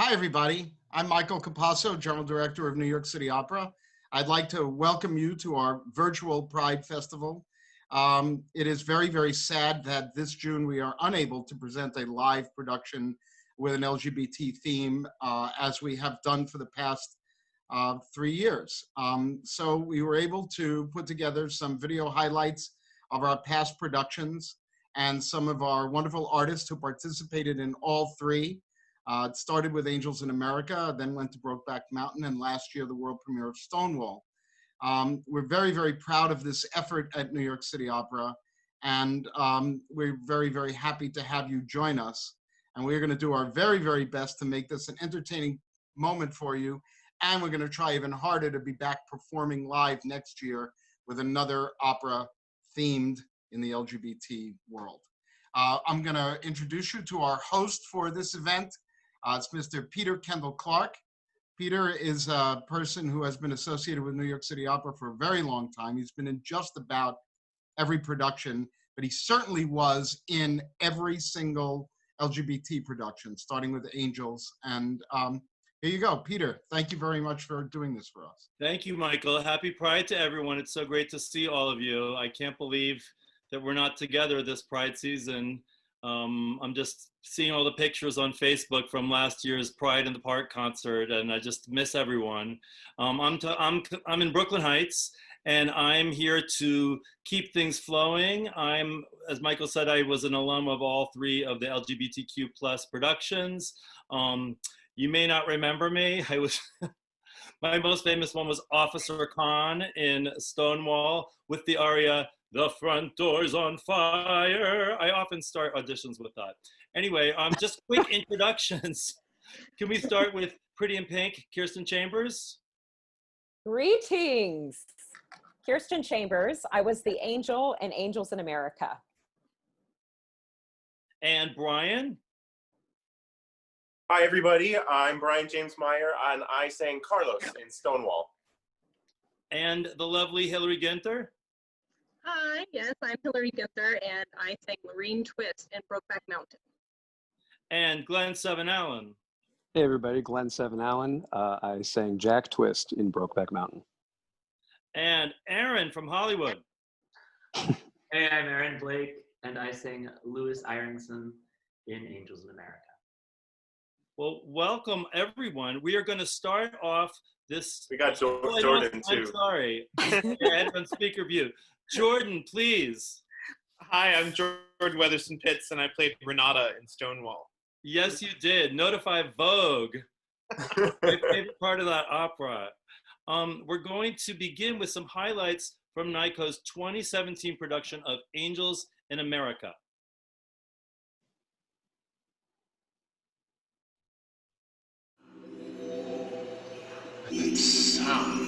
Hi, everybody. I'm Michael Capasso, General Director of New York City Opera. I'd like to welcome you to our virtual Pride Festival. It is very, very sad that this June we are unable to present a live production with an LGBT theme as we have done for the past 3 years. So we were able to put together some video highlights of our past productions and some of our wonderful artists who participated in all three. It started with Angels in America, then went to Brokeback Mountain, and last year the world premiere of Stonewall. We're very, very proud of this effort at New York City Opera, and we're very, very happy to have you join us. And we're going to do our very, very best to make this an entertaining moment for you, and we're going to try even harder to be back performing live next year with another opera themed in the LGBT world. I'm going to introduce you to our host for this event. It's Mr. Peter Kendall Clark. Peter is a person who has been associated with New York City Opera for a very long time. He's been in just about every production, but he certainly was in every single LGBT production, starting with Angels. And here you go, Peter. Thank you very much for doing this for us. Thank you, Michael. Happy Pride to everyone. It's so great to see all of you. I can't believe that we're not together this Pride season. I'm just seeing all the pictures on Facebook from last year's Pride in the Park concert, and I just miss everyone. I'm in Brooklyn Heights, and I'm here to keep things flowing. As Michael said, I was an alum of all three of the LGBTQ plus productions. You may not remember me. My most famous one was Officer Khan in Stonewall with the aria, "The front door's on fire." I often start auditions with that. Anyway, just quick introductions. Can we start with Pretty in Pink, Kirsten Chambers? Greetings. Kirsten Chambers. I was the angel in Angels in America. And Brian? Hi, everybody. I'm Brian James Meyer, and I sang Carlos in Stonewall. And the lovely Hillary Ginter? Hi, yes, I'm Hillary Ginter, and I sang Marine Twist in Brokeback Mountain. And Glenn Seven Allen? Hey, everybody. Glenn Seven Allen. I sang Jack Twist in Brokeback Mountain. And Aaron from Hollywood? Hey, I'm Aaron Blake, and I sang Louis Ironson in Angels in America. Well, welcome everyone. We are going to start off this. We got Jordan too. I'm sorry. I had on speaker view. Jordan, please. Hi, I'm Jordan Weatherson Pitts, and I played Renata in Stonewall. Yes, you did. Notify Vogue. My favorite part of that opera. We're going to begin with some highlights from NYCO's 2017 production of Angels in America. That sound.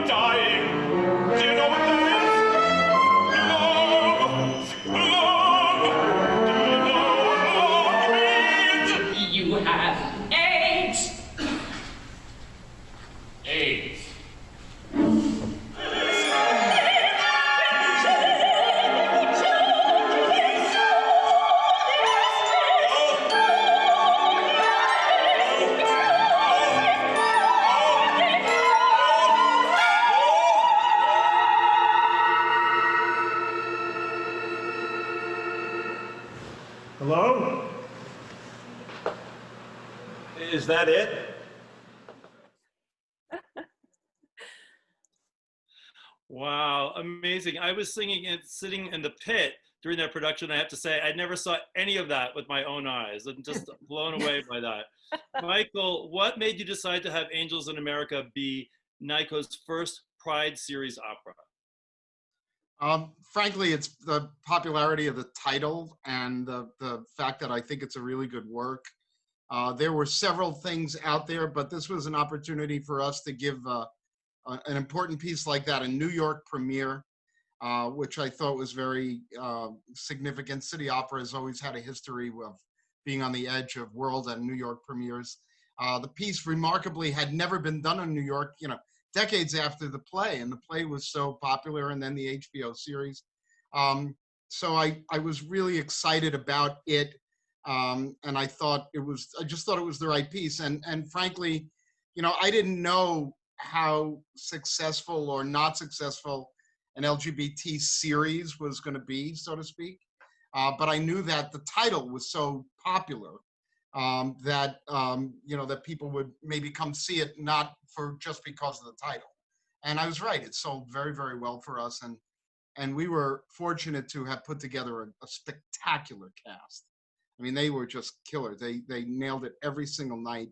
Dying. Hello? Is that it? Wow, amazing. I was singing and sitting in the pit during that production. I have to say, I never saw any of that with my own eyes. I'm just blown away by that. Michael, what made you decide to have Angels in America be NICO's first Pride Series opera? Frankly, it's the popularity of the title and the fact that I think it's a really good work. There were several things out there, but this was an opportunity for us to give an important piece like that a New York premiere, which I thought was very significant. City Opera has always had a history of being on the edge of world and New York premieres. The piece remarkably had never been done in New York, decades after the play, and the play was so popular, and then the HBO series. So I was really excited about it, and I just thought it was the right piece. And frankly, I didn't know how successful or not successful an LGBT series was going to be, so to speak. But I knew that the title was so popular that that people would maybe come see it, not for just because of the title. And I was right; it sold very, very well for us, and we were fortunate to have put together a spectacular cast. I mean, they were just killer. They nailed it every single night,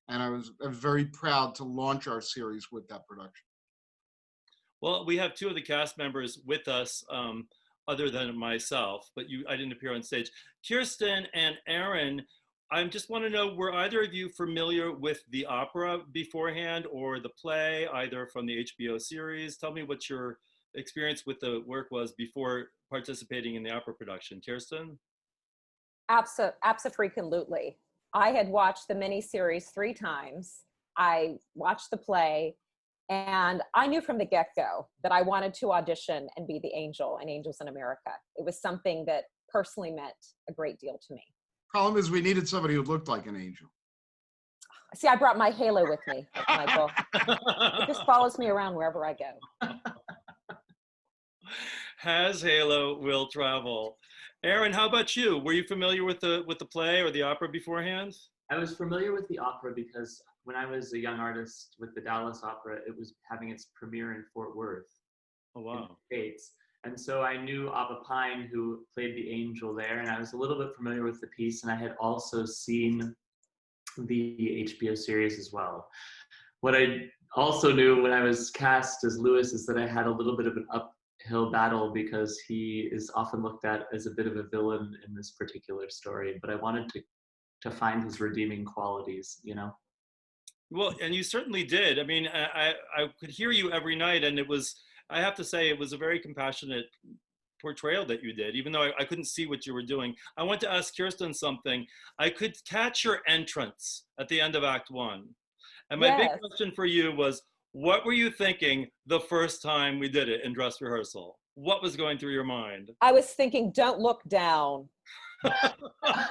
and I was very proud to launch our series with that production. Well, we have two of the cast members with us, other than myself, but I didn't appear on stage. Kirsten and Aaron, I just want to know, were either of you familiar with the opera beforehand or the play, either from the HBO series? Tell me what your experience with the work was before participating in the opera production. Kirsten? Abso-freaking-lutely. I had watched the miniseries 3 times. I watched the play, and I knew from the get-go that I wanted to audition and be the angel in Angels in America. It was something that personally meant a great deal to me. Problem is, we needed somebody who looked like an angel. See, I brought my halo with me, Michael. It just follows me around wherever I go. Has halo, will travel. Aaron, how about you? Were you familiar with the play or the opera beforehand? I was familiar with the opera because when I was a young artist with the Dallas Opera, it was having its premiere in Fort Worth. Oh, wow. In the States. And so I knew Abba Pine, who played the angel there, and I was a little bit familiar with the piece, and I had also seen the HBO series as well. What I also knew when I was cast as Lewis is that I had a little bit of an uphill battle because he is often looked at as a bit of a villain in this particular story, but I wanted to find his redeeming qualities, Well, and you certainly did. I mean, I could hear you every night, and I have to say, it was a very compassionate portrayal that you did, even though I couldn't see what you were doing. I want to ask Kirsten something. I could catch your entrance at the end of Act 1. And my big question for you was, what were you thinking the first time we did it in dress rehearsal? What was going through your mind? I was thinking, don't look down.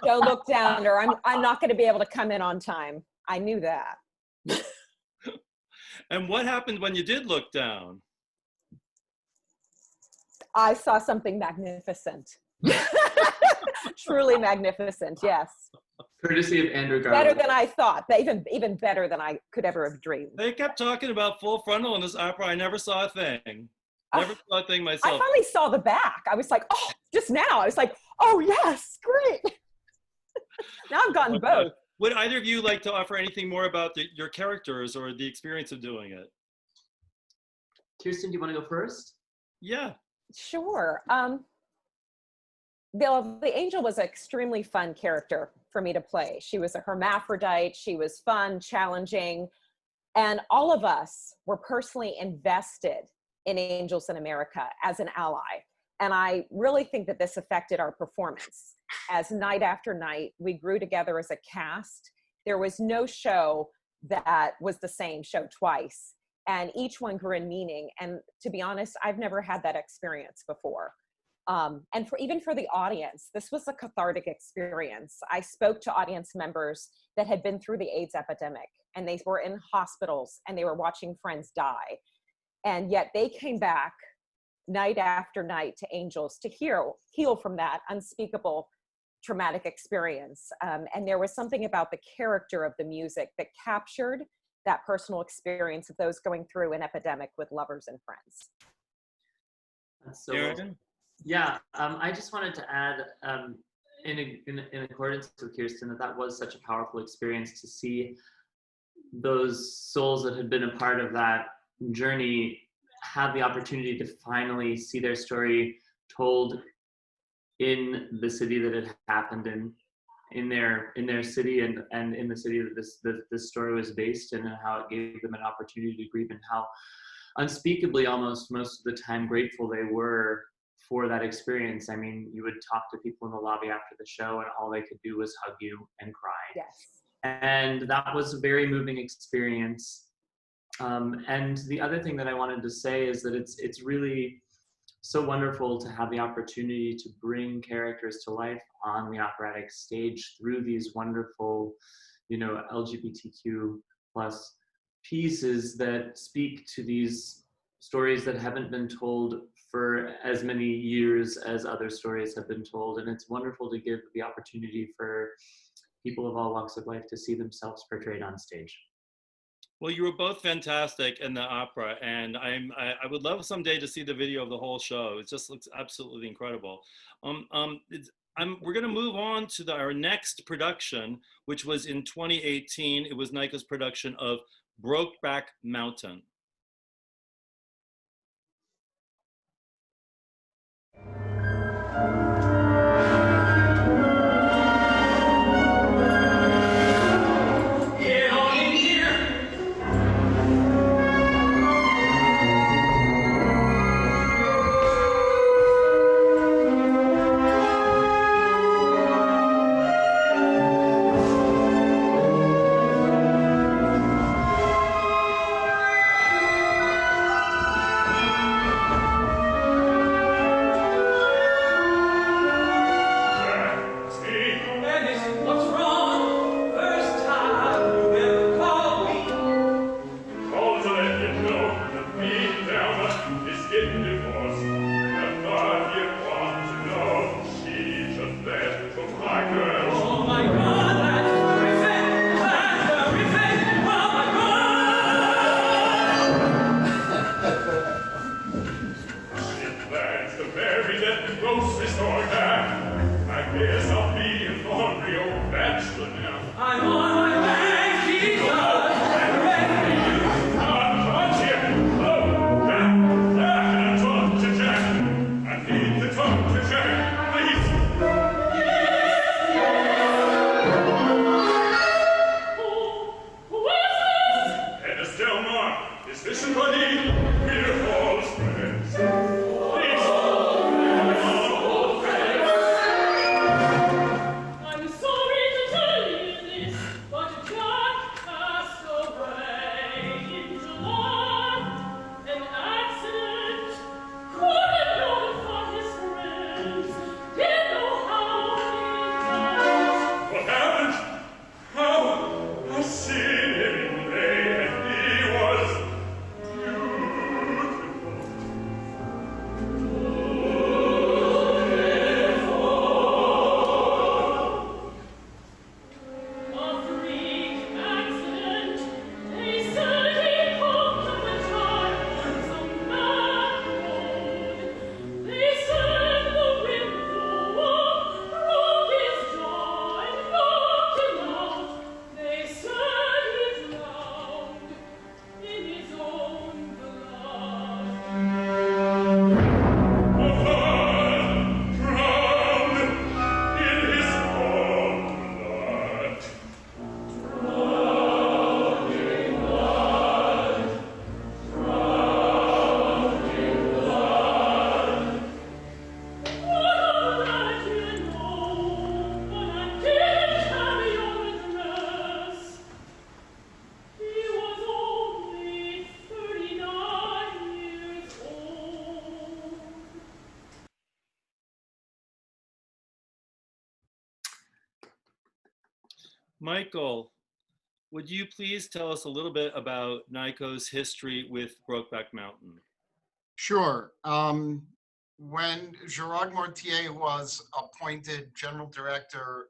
Don't look down, or I'm not going to be able to come in on time. I knew that. And what happened when you did look down? I saw something magnificent. Truly magnificent, yes. Courtesy of Andrew Garland. Better than I thought, even better than I could ever have dreamed. They kept talking about full frontal in this opera. I never saw a thing. Never saw a thing myself. I finally saw the back. I was like, oh, just now. I was like, oh yes, great. Now I've gotten both. Would either of you like to offer anything more about your characters or the experience of doing it? Kirsten, do you want to go first? Yeah. Sure. The angel was an extremely fun character for me to play. She was a hermaphrodite. She was fun, challenging, and all of us were personally invested in Angels in America as an ally. And I really think that this affected our performance. As night after night, we grew together as a cast. There was no show that was the same show twice. And each one grew in meaning. And to be honest, I've never had that experience before. And even for the audience, this was a cathartic experience. I spoke to audience members that had been through the AIDS epidemic, and they were in hospitals, and they were watching friends die. And yet they came back night after night to Angels to heal from that unspeakable traumatic experience. And there was something about the character of the music that captured that personal experience of those going through an epidemic with lovers and friends. That's so well. Aaron? Yeah, I just wanted to add, in accordance with Kirsten, that was such a powerful experience to see those souls that had been a part of that journey have the opportunity to finally see their story told in the city that it happened in their city and in the city that this story was based in, and how it gave them an opportunity to grieve, and how unspeakably almost most of the time grateful they were for that experience. I mean, you would talk to people in the lobby after the show and all they could do was hug you and cry. Yes. And that was a very moving experience. And the other thing that I wanted to say is that it's really so wonderful to have the opportunity to bring characters to life on the operatic stage through these wonderful, LGBTQ plus pieces that speak to these stories that haven't been told for as many years as other stories have been told. And it's wonderful to give the opportunity for people of all walks of life to see themselves portrayed on stage. Well, you were both fantastic in the opera, and I would love someday to see the video of the whole show. It just looks absolutely incredible. We're going to move on to our next production, which was in 2018. It was Nyka's production of Brokeback Mountain. Michael, would you please tell us a little bit about Nyka's history with Brokeback Mountain? Sure. when Gerard Mortier was appointed general director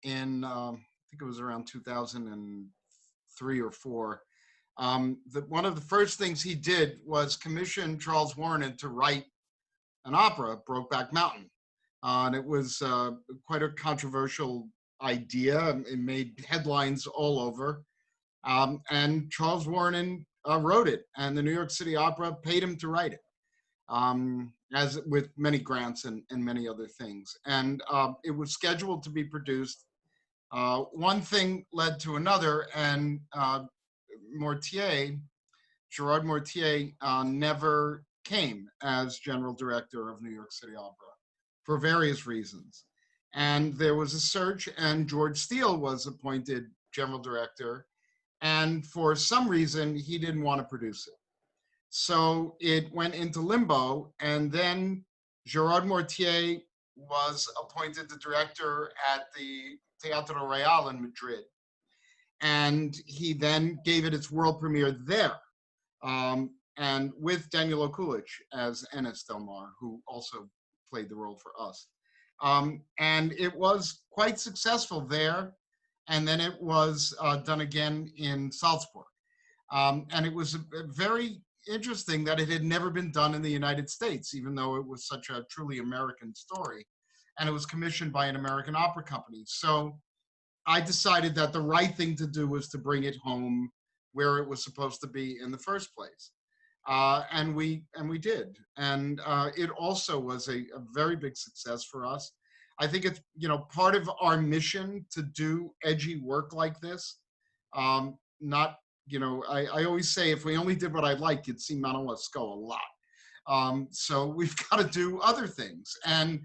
in, I think it was around 2003 or 4, one of the first things he did was commission Charles Warren to write an opera, Brokeback Mountain. And it was quite a controversial idea. It made headlines all over. And Charles Warren wrote it, and the New York City Opera paid him to write it, as with many grants and many other things. And it was scheduled to be produced. One thing led to another, and Gerard Mortier, never came as general director of New York City Opera for various reasons. And there was a search, and George Steele was appointed general director. And for some reason, he didn't want to produce it. So it went into limbo. And then Gerard Mortier was appointed the director at the Teatro Real in Madrid. And he then gave it its world premiere there. And with Daniel Okulich as Enes Del Mar, who also played the role for us. And it was quite successful there. And then it was done again in Salzburg. And it was very interesting that it had never been done in the United States, even though it was such a truly American story. And it was commissioned by an American opera company. So I decided that the right thing to do was to bring it home where it was supposed to be in the first place. And we did. And it also was a very big success for us. I think it's, part of our mission to do edgy work like this. Not, I always say, if we only did what I liked, you'd see Manon Lescaut a lot. So we've got to do other things. And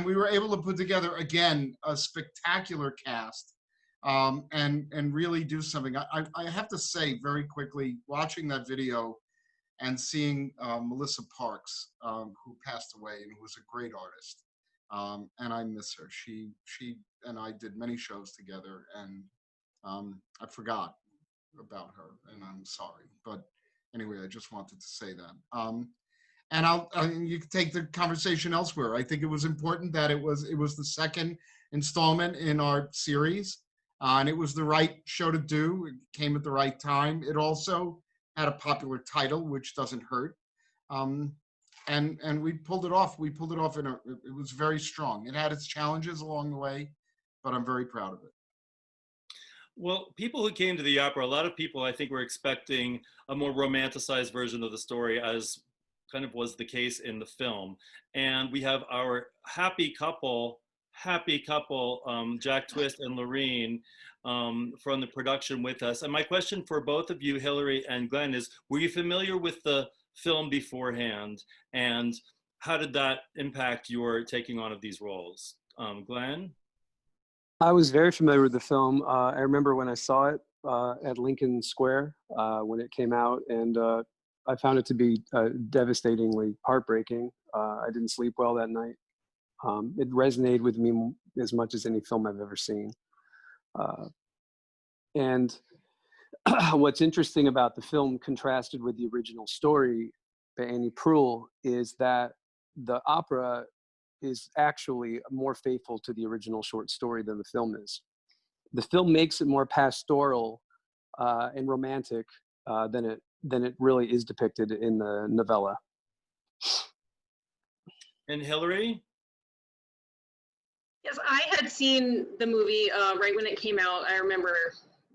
we were able to put together, again, a spectacular cast and really do something. I have to say very quickly, watching that video and seeing Melissa Parks, who passed away and who was a great artist. And I miss her. She and I did many shows together, and I forgot about her, and I'm sorry. But anyway, I just wanted to say that. And you can take the conversation elsewhere. I think it was important that it was the second installment in our series, and it was the right show to do. It came at the right time. It also had a popular title, which doesn't hurt. And we pulled it off. We pulled it off, and it was very strong. It had its challenges along the way, but I'm very proud of it. Well, people who came to the opera, a lot of people, I think, were expecting a more romanticized version of the story, as kind of was the case in the film. And we have our happy couple, Jack Twist and Lorene, from the production with us. And my question for both of you, Hillary and Glenn, is, were you familiar with the film beforehand, and how did that impact your taking on of these roles? Glenn? I was very familiar with the film. I remember when I saw it at Lincoln Square when it came out, and I found it to be devastatingly heartbreaking. I didn't sleep well that night. It resonated with me as much as any film I've ever seen. And what's interesting about the film, contrasted with the original story by Annie Proulx, is that the opera is actually more faithful to the original short story than the film is. The film makes it more pastoral and romantic than it really is depicted in the novella. And Hillary? Yes, I had seen the movie right when it came out. I remember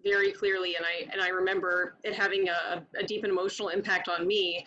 very clearly, and I remember it having a deep and emotional impact on me,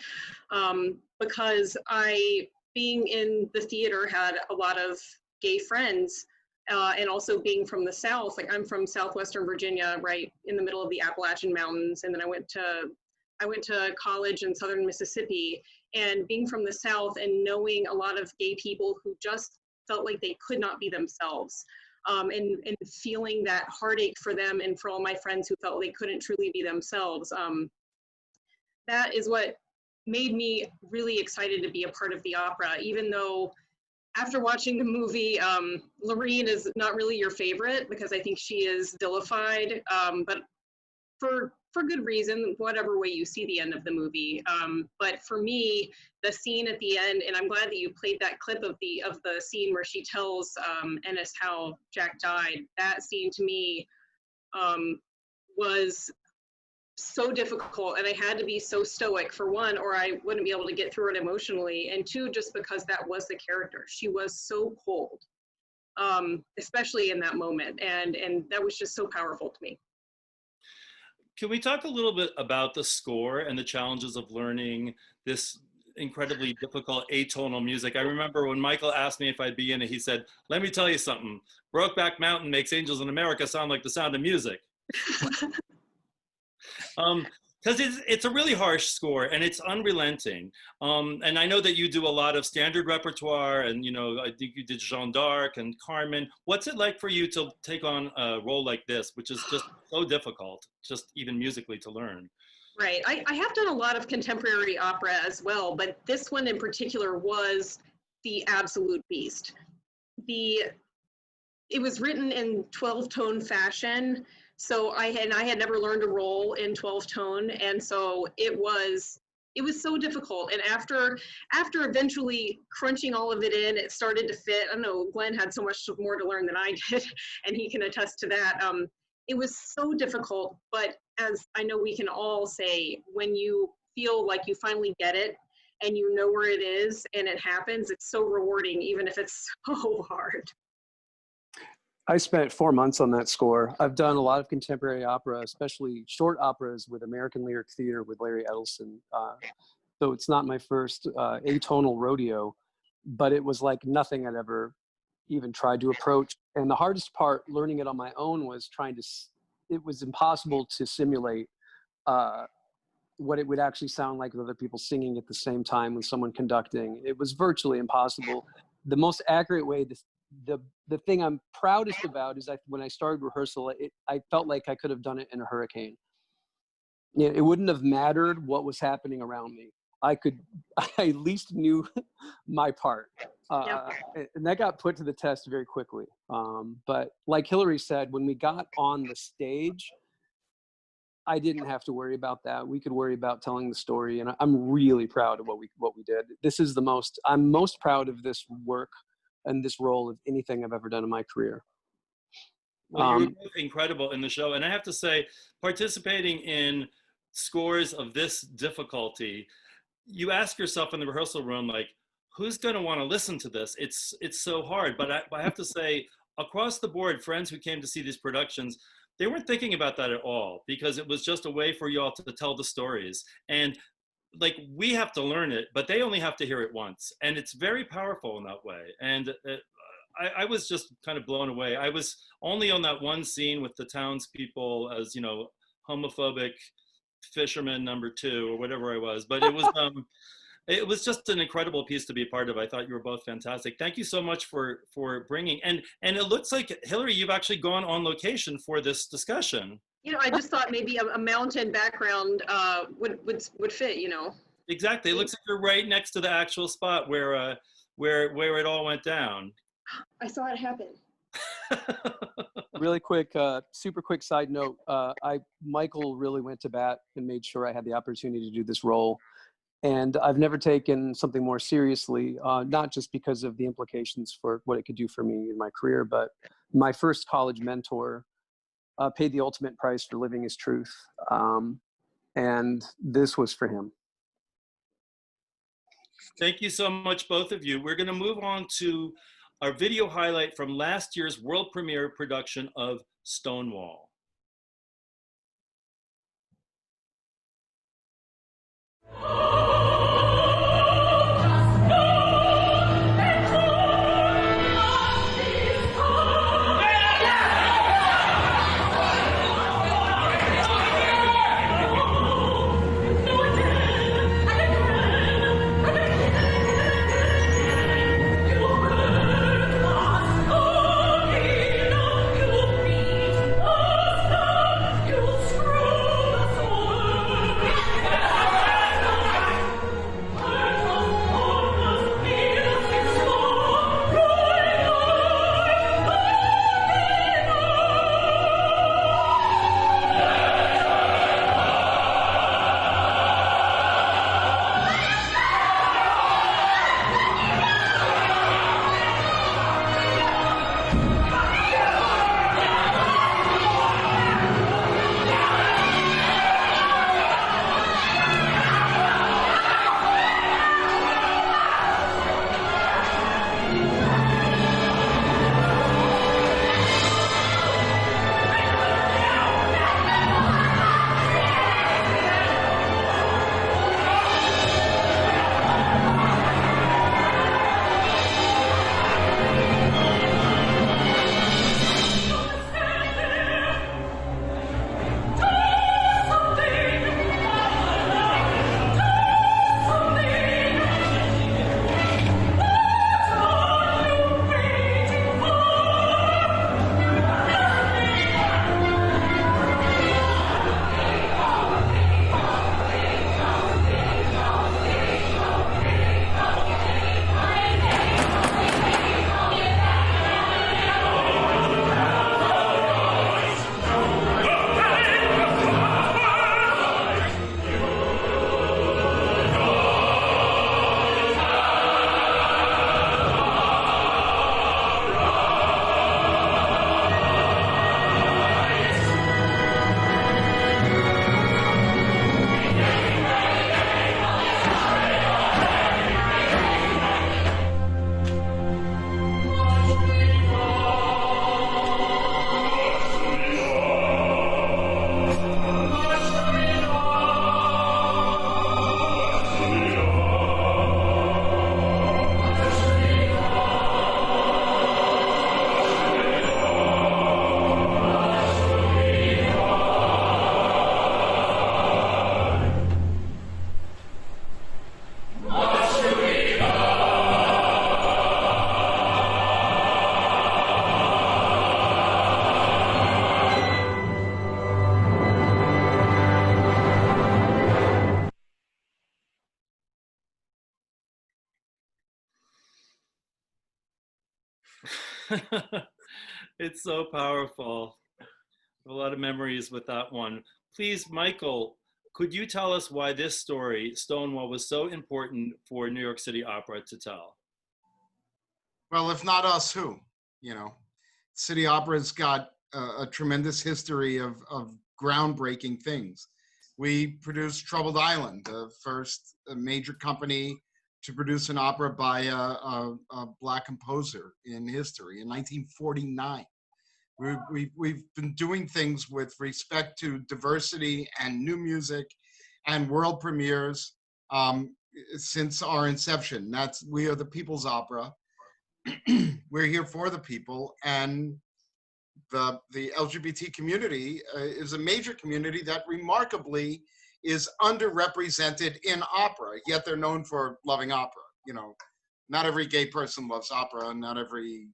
because I, being in the theater, had a lot of gay friends, and also being from the South. Like, I'm from Southwestern Virginia, right in the middle of the Appalachian Mountains, and then I went to college in Southern Mississippi, and being from the South and knowing a lot of gay people who just felt like they could not be themselves. And feeling that heartache for them and for all my friends who felt they couldn't truly be themselves. That is what made me really excited to be a part of the opera, even though after watching the movie, Lorene is not really your favorite, because I think she is vilified. But for good reason, whatever way you see the end of the movie. But for me, the scene at the end, and I'm glad that you played that clip of the scene where she tells Ennis how Jack died. That scene to me was so difficult, and I had to be so stoic, for one, or I wouldn't be able to get through it emotionally, and two, just because that was the character. She was so cold, especially in that moment, and that was just so powerful to me. Can we talk a little bit about the score and the challenges of learning this incredibly difficult atonal music? I remember when Michael asked me if I'd be in it, he said, "Let me tell you something. Brokeback Mountain makes Angels in America sound like The Sound of Music." Because it's a really harsh score and it's unrelenting. And I know that you do a lot of standard repertoire, and I think you did Jeanne d'Arc and Carmen. What's it like for you to take on a role like this, which is just so difficult, just even musically, to learn? Right. I have done a lot of contemporary opera as well, but this one in particular was the absolute beast. It was written in 12-tone fashion. So I had never learned a role in 12-tone, and so it was so difficult. And after eventually crunching all of it in, it started to fit. I don't know, Glenn had so much more to learn than I did, and he can attest to that. It was so difficult, but as I know we can all say, when you feel like you finally get it and you know where it is and it happens, it's so rewarding, even if it's so hard. I spent 4 months on that score. I've done a lot of contemporary opera, especially short operas with American Lyric Theater with Larry Edelson. So it's not my first atonal rodeo, but it was like nothing I'd ever even tried to approach. And the hardest part, learning it on my own, was it was impossible to simulate what it would actually sound like with other people singing at the same time with someone conducting. It was virtually impossible. The most accurate way, the thing I'm proudest about is when I started rehearsal, I felt like I could have done it in a hurricane. It wouldn't have mattered what was happening around me. I at least knew my part. And that got put to the test very quickly. But like Hillary said, when we got on the stage, I didn't have to worry about that. We could worry about telling the story. And I'm really proud of what we did. I'm most proud of this work and this role of anything I've ever done in my career. Well, you were both incredible in the show. And I have to say, participating in scores of this difficulty, you ask yourself in the rehearsal room, like, who's going to want to listen to this? It's so hard. But I have to say, across the board, friends who came to see these productions, they weren't thinking about that at all, because it was just a way for you all to tell the stories. And like, we have to learn it, but they only have to hear it once. And it's very powerful in that way. And I was just kind of blown away. I was only on that one scene with the townspeople as, homophobic fisherman number 2 or whatever I was. But it was just an incredible piece to be a part of. I thought you were both fantastic. Thank you so much for bringing, and it looks like, Hillary, you've actually gone on location for this discussion. I just thought maybe a mountain background would fit, Exactly. It looks like you're right next to the actual spot where it all went down. I saw it happen. Really quick, super quick side note. Michael really went to bat and made sure I had the opportunity to do this role. And I've never taken something more seriously, not just because of the implications for what it could do for me in my career, but my first college mentor paid the ultimate price for living his truth. And this was for him. Thank you so much, both of you. We're going to move on to our video highlight from last year's world premiere production of Stonewall. It's so powerful. A lot of memories with that one. Please, Michael, could you tell us why this story, Stonewall, was so important for New York City Opera to tell? Well, if not us, who? You know, City Opera's got a tremendous history of groundbreaking things. We produced Troubled Island, the first major company to produce an opera by a Black composer in history in 1949. We've been doing things with respect to diversity and new music and world premieres since our inception. We are the People's Opera. We're here for the people, and the LGBT community is a major community that remarkably is underrepresented in opera, yet they're known for loving opera. You know, not every gay person loves opera, and not every,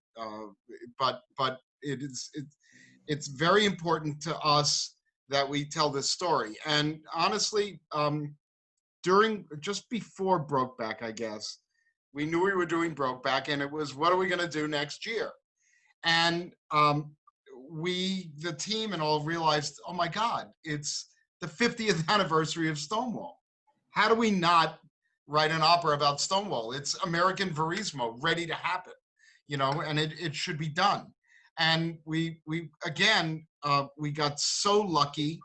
but it's very important to us that we tell this story. And honestly, just before Brokeback, I guess, we knew we were doing Brokeback, and it was, what are we going to do next year? And the team and all realized, oh my God, it's the 50th anniversary of Stonewall. How do we not write an opera about Stonewall? It's American Verismo, ready to happen, you know, and it should be done. And we got so lucky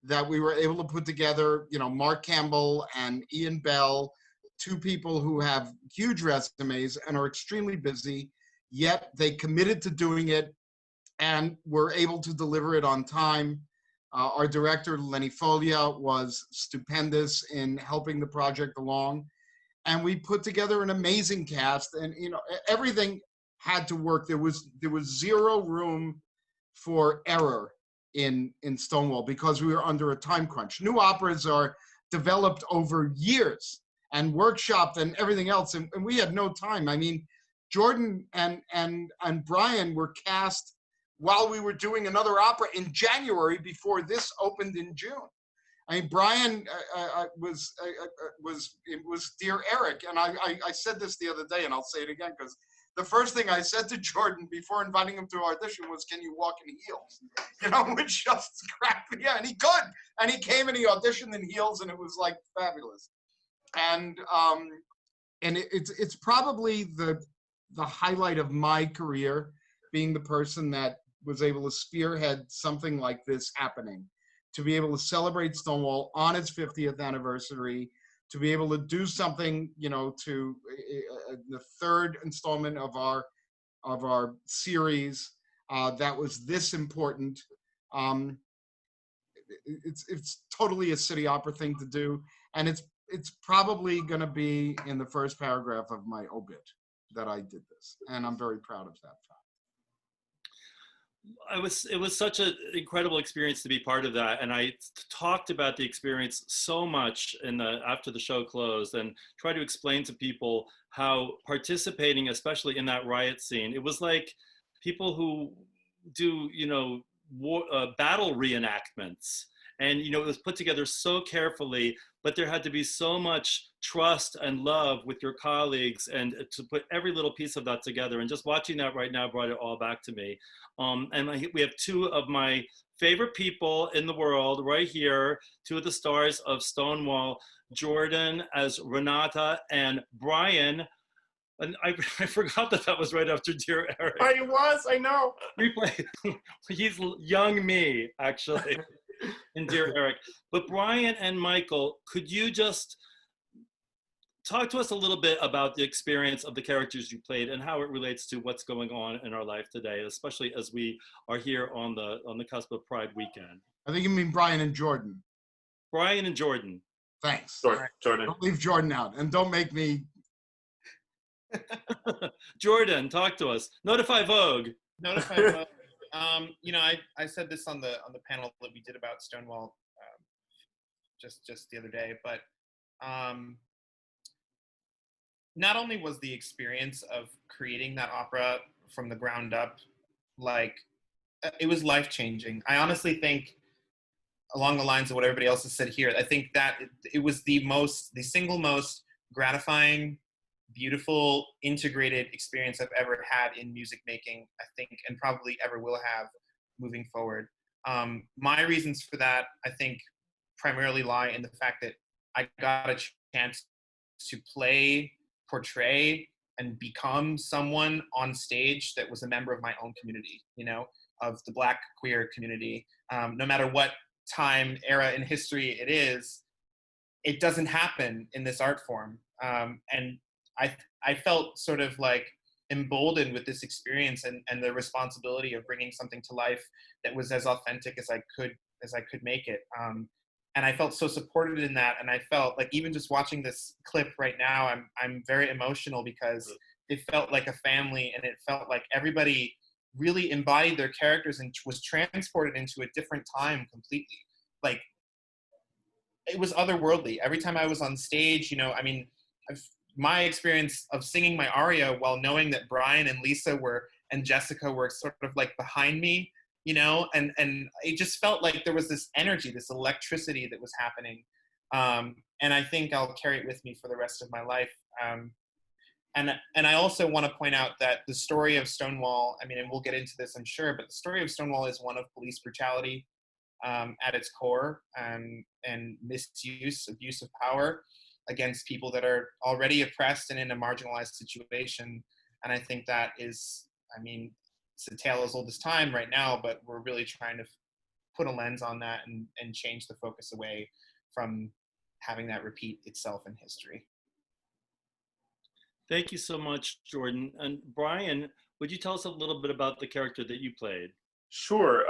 that we were able to put together, you know, Mark Campbell and Ian Bell, two people who have huge resumes and are extremely busy, yet they committed to doing it and were able to deliver it on time. Our director, Lenny Foglia, was stupendous in helping the project along. And we put together an amazing cast, and, you know, everything had to work. There was zero room for error in Stonewall because we were under a time crunch. New operas are developed over years and workshopped and everything else, and we had no time. I mean, Jordan and Brian were cast while we were doing another opera in January before this opened in June. I mean, Brian was Dear Eric, and I said this the other day, and I'll say it again, because the first thing I said to Jordan before inviting him to audition was, "Can you walk in heels?" You know, which just cracked me. Yeah, and he could, and he came and he auditioned in heels, and it was like fabulous. And it's probably the highlight of my career, being the person that was able to spearhead something like this happening, to be able to celebrate Stonewall on its 50th anniversary, to be able to do something, you know, to the third installment of our series that was this important. It's totally a City Opera thing to do, and it's probably going to be in the first paragraph of my obit that I did this, and I'm very proud of that fact. It was such an incredible experience to be part of that, and I talked about the experience so much after the show closed, and tried to explain to people how participating, especially in that riot scene, it was like people who do, you know, battle reenactments, and, you know, it was put together so carefully, but there had to be so much trust and love with your colleagues, and to put every little piece of that together. And just watching that right now brought it all back to me. And we have two of my favorite people in the world right here, two of the stars of Stonewall, Jordan as Renata, and Brian. And I forgot that was right after Dear Eric. I know. He's young me, actually. And Dear Eric. But Brian and Michael, could you just talk to us a little bit about the experience of the characters you played and how it relates to what's going on in our life today, especially as we are here on the cusp of Pride weekend? I think you mean Brian and Jordan. Brian and Jordan. Thanks. Jordan. Don't leave Jordan out, and don't make me. Jordan, talk to us. Notify Vogue. Notify Vogue. You know, I said this on the panel that we did about Stonewall just the other day, but not only was the experience of creating that opera from the ground up, like, it was life-changing. I honestly think, along the lines of what everybody else has said here, I think that it was the single most gratifying, beautiful integrated experience I've ever had in music making, I think, and probably ever will have moving forward. My reasons for that, I think, primarily lie in the fact that I got a chance to play, portray, and become someone on stage that was a member of my own community, you know, of the Black queer community. No matter what time, era in history it is, it doesn't happen in this art form. And I felt sort of like emboldened with this experience and the responsibility of bringing something to life that was as authentic as I could make it. And I felt so supported in that. And I felt like even just watching this clip right now, I'm very emotional because it felt like a family, and it felt like everybody really embodied their characters and was transported into a different time completely. Like, it was otherworldly. Every time I was on stage, you know, I mean, my experience of singing my aria while knowing that Brian and Lisa and Jessica were sort of like behind me, you know, and it just felt like there was this energy, this electricity that was happening. And I think I'll carry it with me for the rest of my life. And I also want to point out that the story of Stonewall, I mean, and we'll get into this, I'm sure, but the story of Stonewall is one of police brutality at its core, and misuse, abuse of power against people that are already oppressed and in a marginalized situation. And I think that is, I mean, it's a tale as old as time right now, but we're really trying to put a lens on that and change the focus away from having that repeat itself in history. Thank you so much, Jordan. And Brian, would you tell us a little bit about the character that you played? Sure.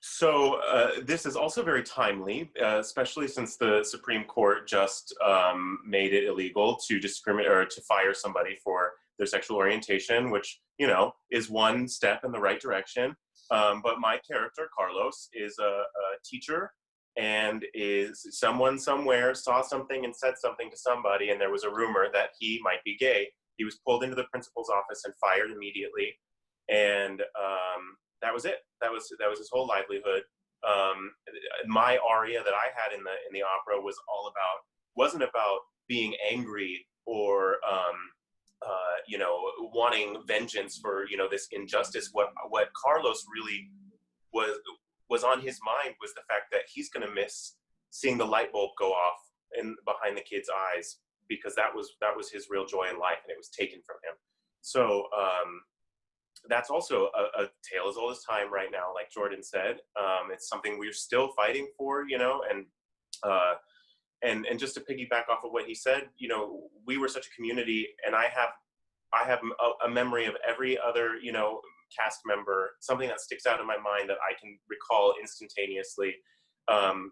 So this is also very timely, especially since the Supreme Court just made it illegal to discriminate or to fire somebody for their sexual orientation, which, you know, is one step in the right direction. But my character, Carlos, is a teacher, and is someone somewhere saw something and said something to somebody, and there was a rumor that he might be gay. He was pulled into the principal's office and fired immediately. And that was it. That was his whole livelihood. My aria that I had in the opera wasn't about being angry or you know, wanting vengeance for, you know, this injustice. What Carlos really was on his mind was the fact that he's going to miss seeing the light bulb go off behind the kid's eyes, because that was his real joy in life, and it was taken from him. So that's also a tale as old as time right now, like Jordan said. It's something we're still fighting for, you know, and just to piggyback off of what he said, you know, we were such a community, and I have a memory of every other, you know, cast member, something that sticks out in my mind that I can recall instantaneously.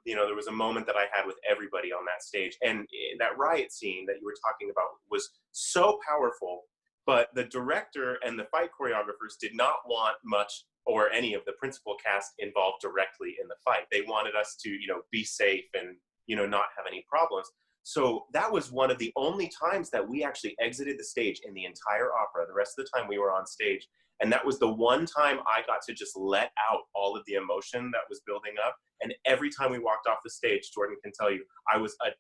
You know, there was a moment that I had with everybody on that stage, and that riot scene that you were talking about was so powerful. But the director and the fight choreographers did not want much or any of the principal cast involved directly in the fight. They wanted us to, you know, be safe and, you know, not have any problems. So that was one of the only times that we actually exited the stage in the entire opera. The rest of the time we were on stage. And that was the one time I got to just let out all of the emotion that was building up. And every time we walked off the stage, Jordan can tell you, I was a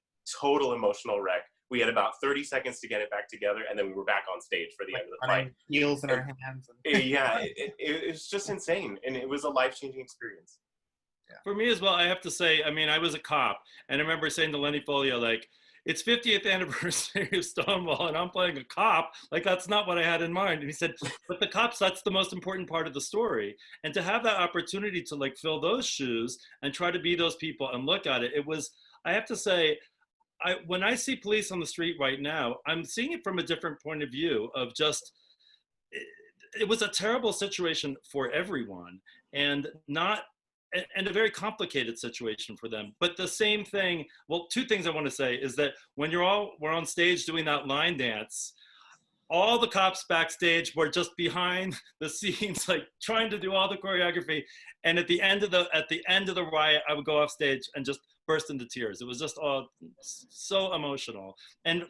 total emotional wreck. We had about 30 seconds to get it back together, and then we were back on stage for the end of the fight. Heels in our hands. Yeah, it was just insane, and it was a life-changing experience. Yeah. For me as well, I have to say, I mean, I was a cop, and I remember saying to Lenny Folio, like, it's 50th anniversary of Stonewall, and I'm playing a cop. Like, that's not what I had in mind. And he said, but the cops, that's the most important part of the story. And to have that opportunity to, like, fill those shoes and try to be those people and look at it, it was, I have to say, when I see police on the street right now, I'm seeing it from a different point of view of just, it was a terrible situation for everyone, and a very complicated situation for them. But the same thing, well, two things I want to say is that when we're on stage doing that line dance, all the cops backstage were just behind the scenes, like trying to do all the choreography. And at the end of the riot, I would go off stage and just burst into tears. It was just all so emotional. And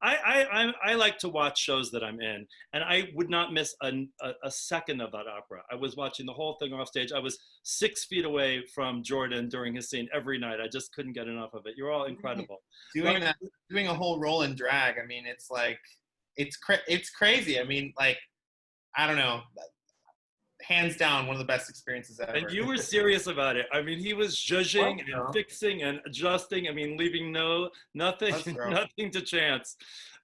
I like to watch shows that I'm in, and I would not miss a second of that opera. I was watching the whole thing off stage. I was 6 feet away from Jordan during his scene every night. I just couldn't get enough of it. You're all incredible. Doing that, doing a whole role in drag. I mean, it's like, it's crazy. I mean, like, I don't know. Hands down, one of the best experiences ever. And you were serious about it. I mean, he was judging and fixing and adjusting. I mean, leaving nothing to chance.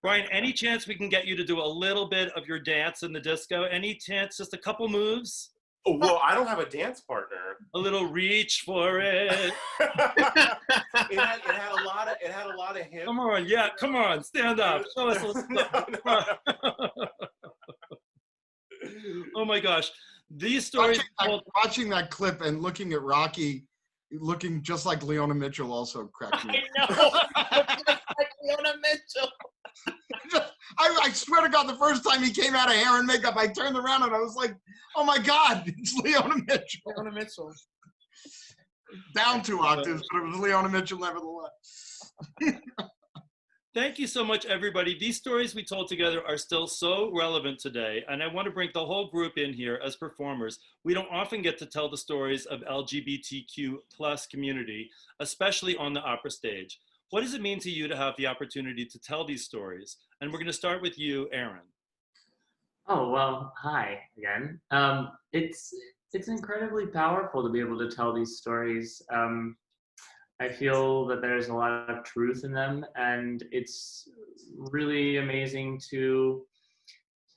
Brian, any chance we can get you to do a little bit of your dance in the disco? Any chance, just a couple moves? Oh, well, I don't have a dance partner. A little reach for it. it had a lot of hip. Come on, yeah, come on, stand up. Show us a little stuff. Oh my gosh. These stories. Watching that clip and looking at Rocky looking just like Leona Mitchell also cracked me. I know. Like Leona Mitchell. I swear to God, the first time he came out of hair and makeup, I turned around and I was like, oh my God, it's Leona Mitchell. Leona Mitchell. Down 2 octaves, but it was Leona Mitchell nevertheless. Thank you so much, everybody. These stories we told together are still so relevant today, and I want to bring the whole group in here as performers. We don't often get to tell the stories of LGBTQ plus community, especially on the opera stage. What does it mean to you to have the opportunity to tell these stories? And we're going to start with you, Aaron. Oh, well, hi again. It's incredibly powerful to be able to tell these stories. I feel that there's a lot of truth in them, and it's really amazing to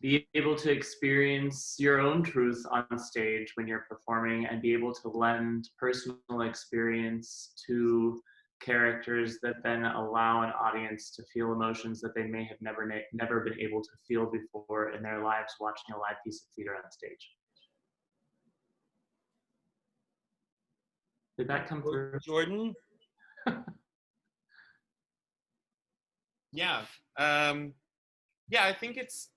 be able to experience your own truth on stage when you're performing and be able to lend personal experience to characters that then allow an audience to feel emotions that they may have never been able to feel before in their lives watching a live piece of theater on stage. Did that come through? Jordan? Yeah. I think it's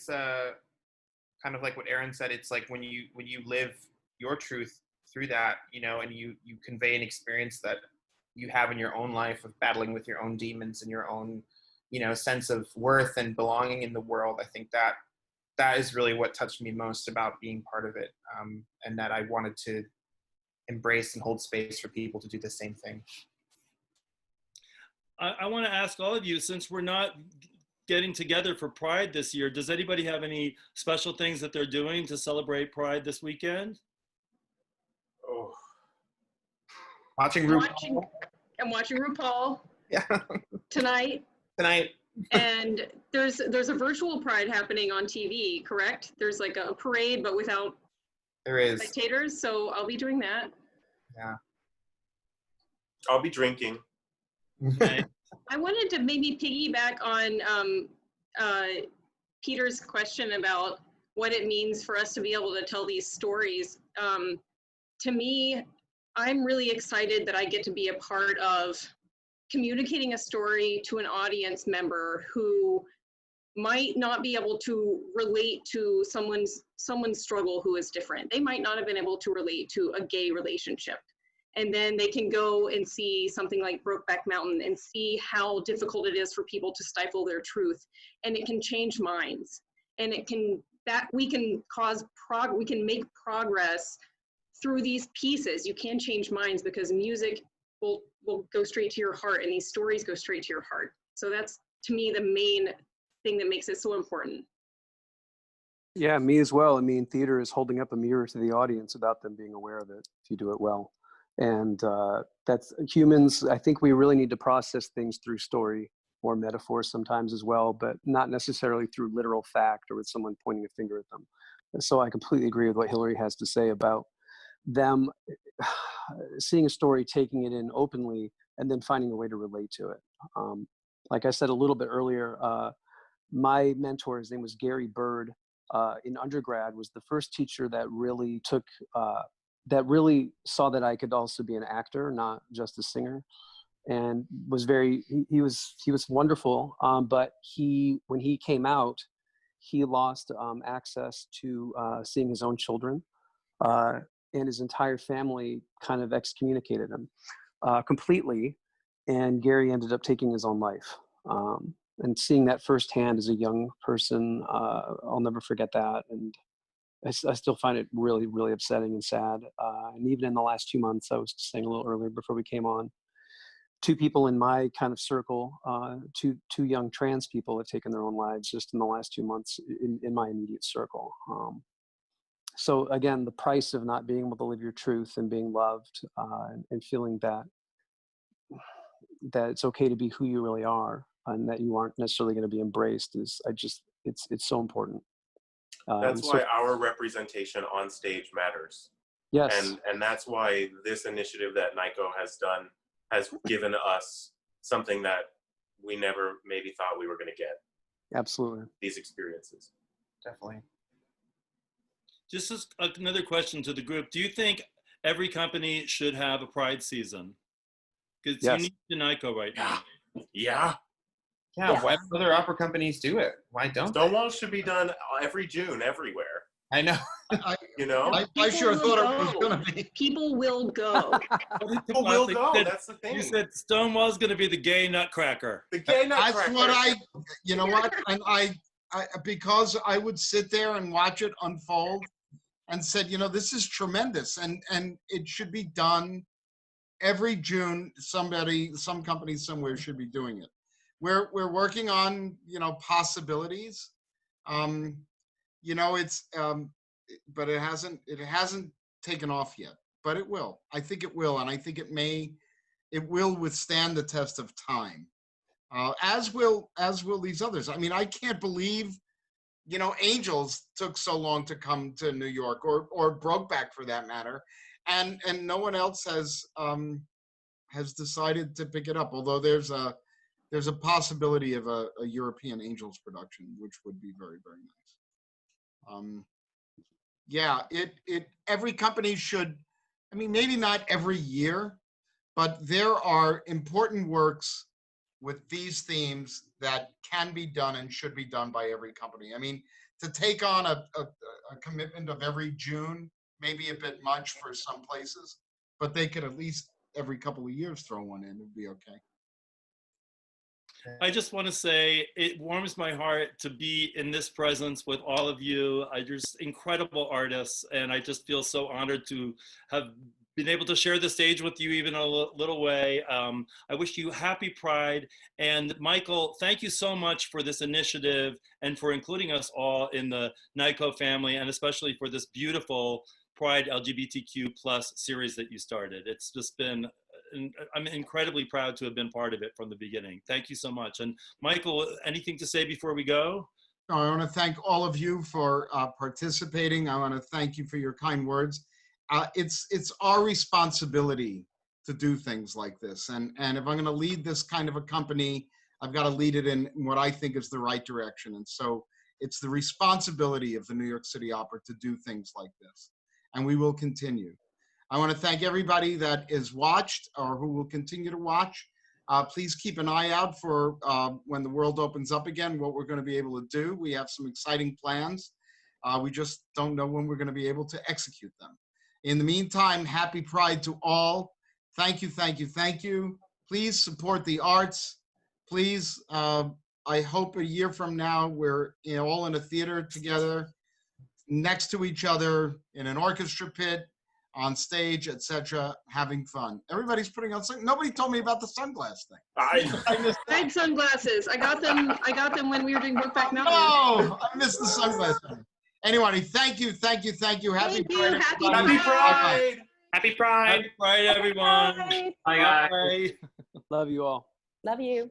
kind of like what Aaron said. It's like when you live your truth through that, you know, and you convey an experience that you have in your own life of battling with your own demons and your own, you know, sense of worth and belonging in the world. I think that is really what touched me most about being part of it, and that I wanted to embrace and hold space for people to do the same thing. I want to ask all of you, since we're not getting together for Pride this year, does anybody have any special things that they're doing to celebrate Pride this weekend? Oh. Watching RuPaul. I'm watching RuPaul. Yeah. Tonight. Tonight. And there's a virtual Pride happening on TV, correct? There's like a parade, but without spectators. So I'll be doing that. Yeah. I'll be drinking. Okay. I wanted to maybe piggyback on Peter's question about what it means for us to be able to tell these stories. To me, I'm really excited that I get to be a part of communicating a story to an audience member who might not be able to relate to someone's struggle who is different. They might not have been able to relate to a gay relationship. And then they can go and see something like Brokeback Mountain and see how difficult it is for people to stifle their truth. And it can change minds. And we can make progress through these pieces. You can change minds because music will go straight to your heart, and these stories go straight to your heart. So that's, to me, the main thing that makes it so important. Yeah, me as well. I mean, theater is holding up a mirror to the audience without them being aware of it, if you do it well. And that's humans. I think we really need to process things through story or metaphor sometimes as well, but not necessarily through literal fact or with someone pointing a finger at them. And so I completely agree with what Hillary has to say about them seeing a story, taking it in openly, and then finding a way to relate to it. Like I said a little bit earlier, my mentor, his name was Gary Bird, in undergrad, was the first teacher that really really saw that I could also be an actor, not just a singer, and was he was wonderful. But when he came out, he lost access to seeing his own children, and his entire family kind of excommunicated him completely. And Gary ended up taking his own life. And seeing that firsthand as a young person, I'll never forget that. And I still find it really, really upsetting and sad. And even in the last 2 months, I was saying a little earlier before we came on, 2 people in my kind of circle, two young trans people have taken their own lives just in the last 2 months in my immediate circle. So again, the price of not being able to live your truth and being loved and feeling that it's okay to be who you really are and that you aren't necessarily going to be embraced it's so important. That's why our representation on stage matters. Yes. And that's why this initiative that NICO has done has given us something that we never maybe thought we were going to get. Absolutely. These experiences. Definitely. Just as another question to the group, do you think every company should have a Pride season? Because Yes. you need the NICO right now. Yeah. Yeah, why do other opera companies do it? Why don't they? Stonewall should be done every June everywhere. I know. You know? I sure People thought will it was go. going to be. People will go. People will go. That's the thing. You said Stonewall's going to be the gay nutcracker. The gay That's nutcracker. what you know what? And I, because I would sit there and watch it unfold and said, you know, this is tremendous. And it should be done every June. Some company somewhere should be doing it. We're working on, you know, possibilities. You know, it's, but it hasn't taken off yet, but it will. I think it will. And I think it will withstand the test of time. As will these others. I mean, I can't believe, you know, Angels took so long to come to New York, or Brokeback for that matter, and no one else has decided to pick it up. Although there's a possibility of a European Angels production, which would be very, very nice. Yeah, every company should. I mean, maybe not every year, but there are important works with these themes that can be done and should be done by every company. I mean, to take on a commitment of every June may be a bit much for some places, but they could at least every couple of years throw one in. It'd be okay. I just want to say it warms my heart to be in this presence with all of you. You're just incredible artists, and I just feel so honored to have been able to share the stage with you even a little way. I wish you happy Pride. And Michael, thank you so much for this initiative and for including us all in the NICO family, and especially for this beautiful Pride LGBTQ plus series that you started. It's just been, I'm incredibly proud to have been part of it from the beginning. Thank you so much. And Michael, anything to say before we go? I want to thank all of you for participating. I want to thank you for your kind words. It's our responsibility to do things like this. And if I'm going to lead this kind of a company, I've got to lead it in what I think is the right direction. And so it's the responsibility of the New York City Opera to do things like this. And we will continue. I want to thank everybody that is watched or who will continue to watch. Please keep an eye out for when the world opens up again, what we're going to be able to do. We have some exciting plans. We just don't know when we're going to be able to execute them. In the meantime, happy Pride to all. Thank you, thank you, thank you. Please support the arts. Please, I hope a year from now, we're all in a theater together, next to each other, in an orchestra pit, on stage, etc., having fun. Everybody's putting on something. Nobody told me about the sunglass thing. I missed I had sunglasses. I got them when we were doing Brokeback Mountain. Oh, I missed the sunglass thing. Anyway, thank you, thank you, thank you. Happy Thank you. Pride. Happy everybody. Pride. Happy Pride. Happy Pride, everyone. Bye. Bye, guys. Bye. Love you all. Love you.